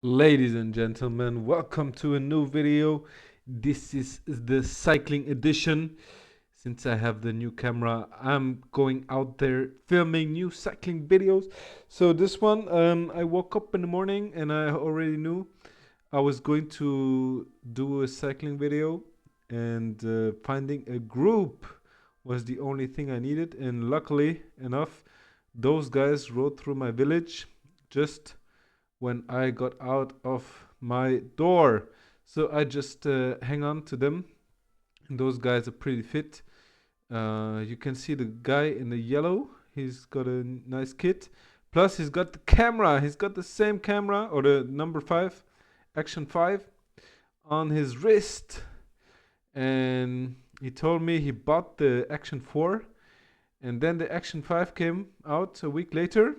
Ladies and gentlemen, welcome to a new video. This is the cycling edition. Since I have the new camera, I'm going out there filming new cycling videos. So this one, I woke up in the morning and I already knew I was going to do a cycling video, and finding a group was the only thing I needed. And luckily enough, those guys rode through my village just when I got out of my door. So I just hang on to them. And those guys are pretty fit. You can see the guy in the yellow. He's got a nice kit. Plus, he's got the camera. He's got the same camera, or the number 5, Action 5, on his wrist. And he told me he bought the Action 4. And then the Action 5 came out a week later.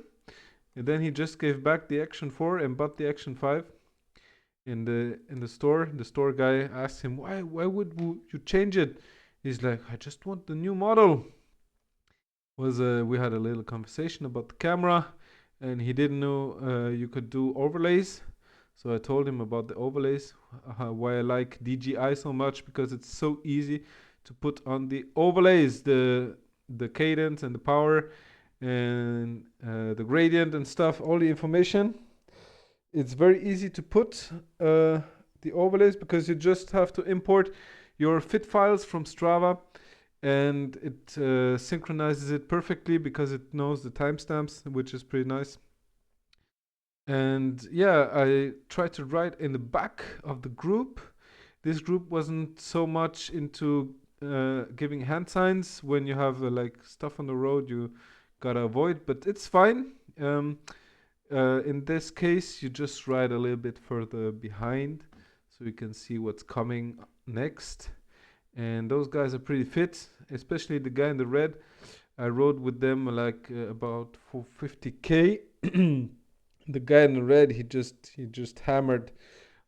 And then he just gave back the Action 4 and bought the Action 5 in the store. The store guy asked him, "Why would you change it?" He's like, "I just want the new model." Was We had a little conversation about the camera, and he didn't know you could do overlays. So I told him about the overlays, why I like DJI so much, because it's so easy to put on the overlays, the cadence and the power and the gradient and stuff, all the information. It's very easy to put the overlays, because you just have to import your fit files from Strava, and it synchronizes it perfectly because it knows the timestamps, which is pretty nice. And yeah, I tried to write in the back of the group. This group wasn't so much into giving hand signs when you have like stuff on the road you gotta avoid, but it's fine. In this case, you just ride a little bit further behind so you can see what's coming next. And those guys are pretty fit, especially the guy in the red. I rode with them like about 450k. The guy in the red, he just hammered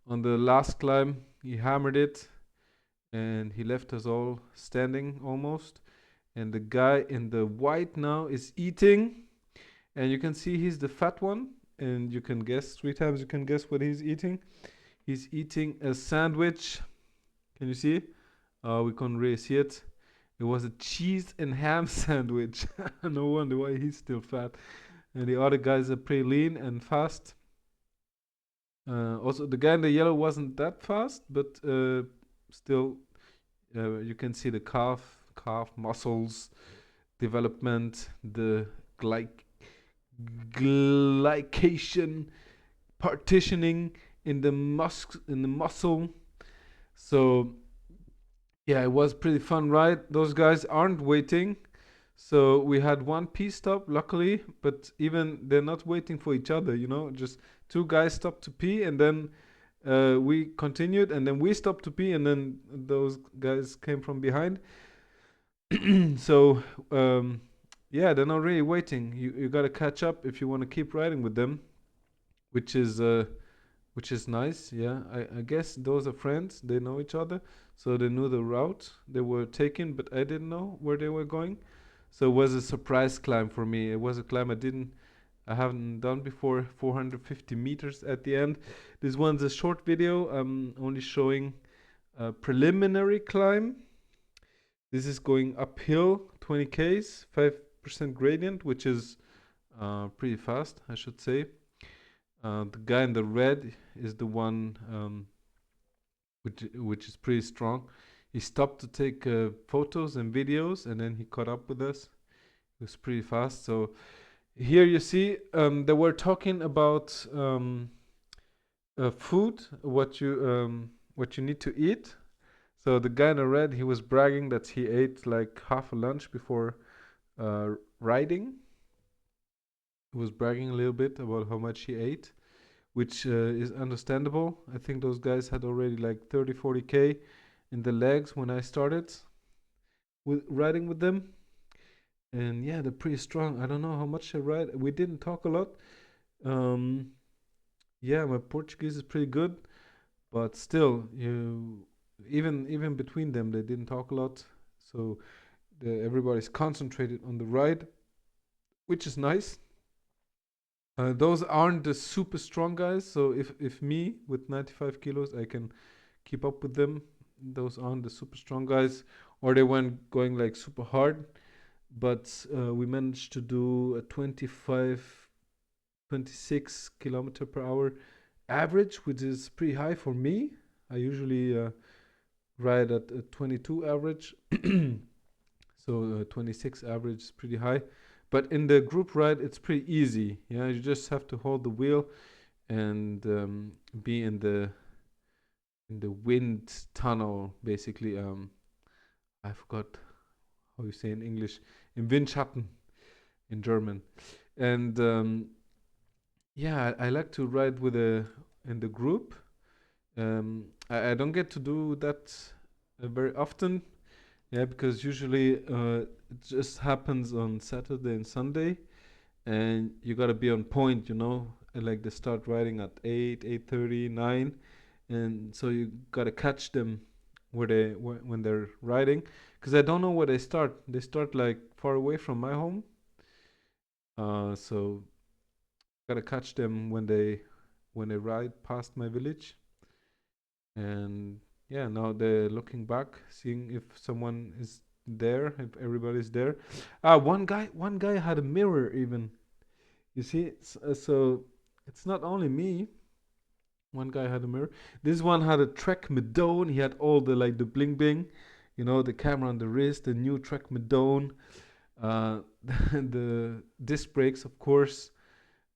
on the last climb. He hammered it, and he left us all standing almost. And the guy in the white now is eating, and you can see he's the fat one, and you can guess 3 times. You can guess what he's eating. He's eating a sandwich. Can you see? We can't really see it. It was a cheese and ham sandwich. No wonder why he's still fat. And the other guys are pretty lean and fast. Also, the guy in the yellow wasn't that fast, but still, you can see the calf muscles development, the glyc glycation partitioning in the muscle. So yeah, it was pretty fun ride. Those guys aren't waiting. So we had one pee stop, luckily, but even they're not waiting for each other, just two guys stopped to pee, and then we continued, and then we stopped to pee, and then those guys came from behind. So yeah, they're not really waiting. You got to catch up if you want to keep riding with them, which is uh, which is nice. Yeah, I guess those are friends. They know each other, so they knew the route they were taking, but I didn't know where they were going. So it was a surprise climb for me. It was a climb I haven't done before. 450 meters at the end. This one's a short video. I'm only showing a preliminary climb. This is going uphill, 20 k's, 5% gradient, which is pretty fast, I should say. The guy in the red is the one which is pretty strong. He stopped to take photos and videos, and then he caught up with us. It was pretty fast. So here you see they were talking about food, what you need to eat. So the guy in the red, he was bragging that he ate like half a lunch before riding. He was bragging a little bit about how much he ate, which is understandable. I think those guys had already like 30, 40k in the legs when I started with riding with them. And yeah, they're pretty strong. I don't know how much they ride. We didn't talk a lot. Um, yeah, my Portuguese is pretty good, but still, even between them, they didn't talk a lot. So everybody's concentrated on the ride, which is nice. Those aren't the super strong guys. So if me with 95 kilos, I can keep up with them. Those aren't the super strong guys, or they weren't going like super hard. But we managed to do a 25, 26 kilometer per hour average, which is pretty high for me. I usually ride at a 22 average. So 26 average is pretty high. But in the group ride, it's pretty easy. Yeah, you just have to hold the wheel and be in the wind tunnel, basically. I forgot how you say in English. In Windschatten in German. And yeah, I like to ride with a in the group. I don't get to do that very often. Yeah, because usually it just happens on Saturday and Sunday, and you gotta be on point, you know. And like they start riding at 8, 8:30, 9, and so you gotta catch them where when they're riding, because I don't know where they start. They start like far away from my home, so gotta catch them when they ride past my village, and yeah, now they're looking back, seeing if someone is there, if everybody's there. One guy had a mirror even. You see, so it's not only me. One guy had a mirror. This one had a Trek Madone. He had all the like the bling bling, you know, the camera on the wrist, the new Trek Madone, uh, the disc brakes, of course.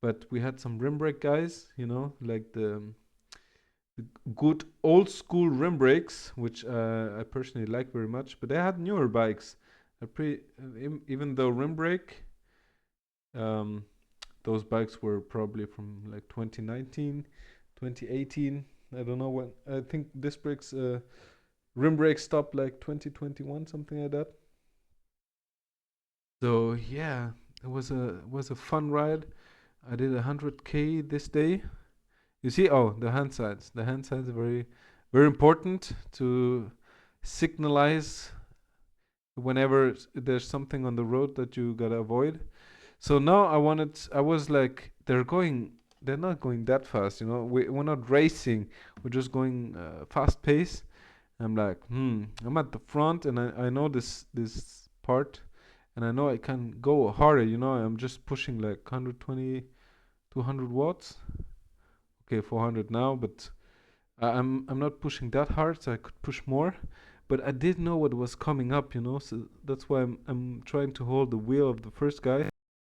But we had some rim brake guys, you know, like the good old school rim brakes, which I personally like very much. But they had newer bikes. Even though rim brake, um, those bikes were probably from like 2019, 2018. I don't know when. I think disc brakes, rim brakes stopped like 2021, something like that. So yeah, it was a fun ride. I did 100K this day. You see, oh, the hand signs. The hand signs are very important to signalize whenever there's something on the road that you gotta avoid. So now I was like, they're not going that fast, you know. We're not racing, we're just going fast pace. I'm like, I'm at the front and I know this part, and I know I can go harder, you know. I'm just pushing like 120, 200 watts. Okay, 400 now, but I'm not pushing that hard, so I could push more. But I did know what was coming up, you know. So that's why I'm trying to hold the wheel of the first guy.